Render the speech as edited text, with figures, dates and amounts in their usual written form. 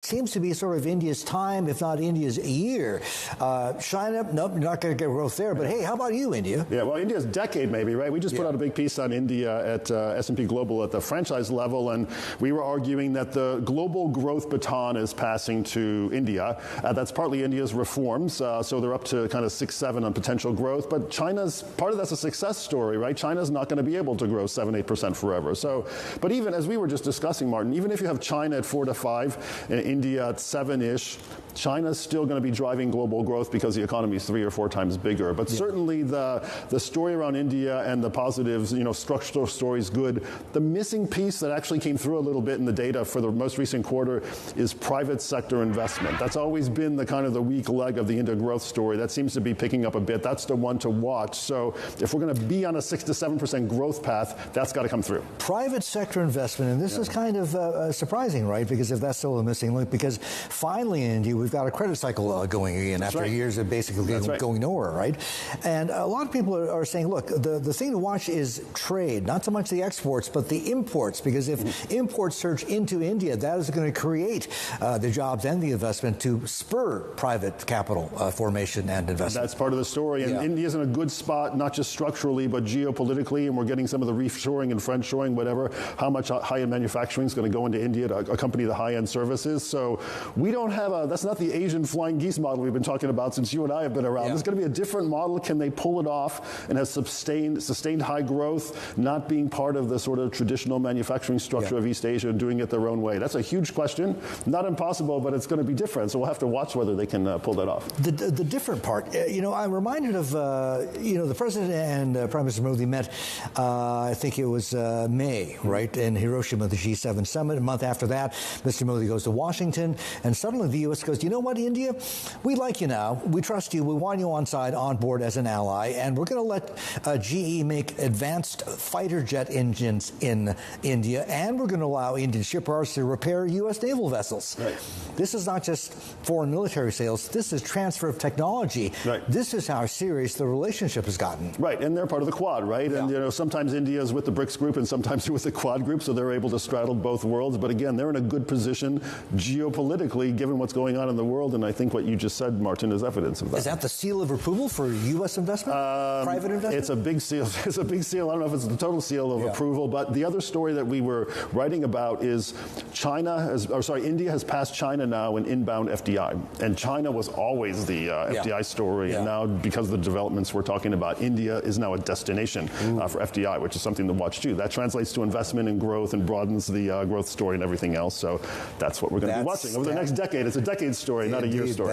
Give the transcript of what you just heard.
seems to be sort of India's time, if not India's year. China, nope, you're not going to get growth there. But hey, how about you, India? Yeah, well, India's decade maybe, right? We just put out a big piece on India at S&P Global at the franchise level, and we were arguing that the global growth baton is passing to India. That's partly India's reforms, so they're up to kind of 6-7 on potential growth. But China's, part of that's a success story, right? China's not going to be able to grow 7-8% forever. So, but even as we were just discussing, Martin, even if you have China at 4-5, India at 7-ish, China's still going to be driving global growth because the economy is 3 or 4 times bigger. But certainly the story around India and the positives, structural story is good. The missing piece that actually came through a little bit in the data for the most recent quarter is private sector investment. That's always been the kind of the weak leg of the India growth story. That seems to be picking up a bit. That's the one to watch. So if we're going to be on a 6 to 7% growth path, that's got to come through. Private sector investment, and this is kind of surprising, right? Because if that's still a missing link, because finally in India, we've got a credit cycle going again after years of basically going nowhere, right? And a lot of people are saying, look, the thing to watch is trade, not so much the exports, but the imports, because if imports surge into India, that is going to create the jobs and the investment to spur private capital formation and investment. That's part of the story. And India's in a good spot, not just structurally, but geopolitically, and we're getting some of the reshoring and friendshoring, whatever, how much high-end manufacturing is going to go into India to accompany the high-end services. So we don't have that's not the Asian flying geese model we've been talking about since you and I have been around. There's going to be a different model. Can they pull it off and have sustained high growth, not being part of the sort of traditional manufacturing structure of East Asia and doing it their own way? That's a huge question. Not impossible, but it's going to be different. So we'll have to watch whether they can pull that off. The different part, I'm reminded of, the President and Prime Minister Modi met, I think it was May, right, in Hiroshima, the G7 summit. A month after that, Mr. Modi goes to Washington, and suddenly the U.S. goes, you know what, India? We like you now. We trust you. We want you on board as an ally, and we're going to let GE make advanced fighter jet engines in India, and we're going to allow Indian shipyards to repair U.S. naval vessels. Right. This is not just foreign military sales. This is transfer of technology. Right. This is how serious the relationship has gotten. Right, and they're part of the Quad, right? Yeah. And sometimes India is with the BRICS group, and sometimes they're with the Quad group, so they're able to straddle both worlds. But again, they're in a good position geopolitically, given what's going on in the world. And I think what you just said, Martin, is evidence of that. Is that the seal of approval for U.S. investment? Private investment? It's a big seal. It's a big seal. I don't know if it's the total seal of approval, but the other story that we were writing about is India has passed China now in inbound FDI. And China was always the FDI story. And now, because of the developments we're talking about, India is now a destination for FDI, which is something to watch too. That translates to investment and growth and broadens the growth story and everything else. So that's what we're going to be watching over the next decade. It's a decade story, not a year story.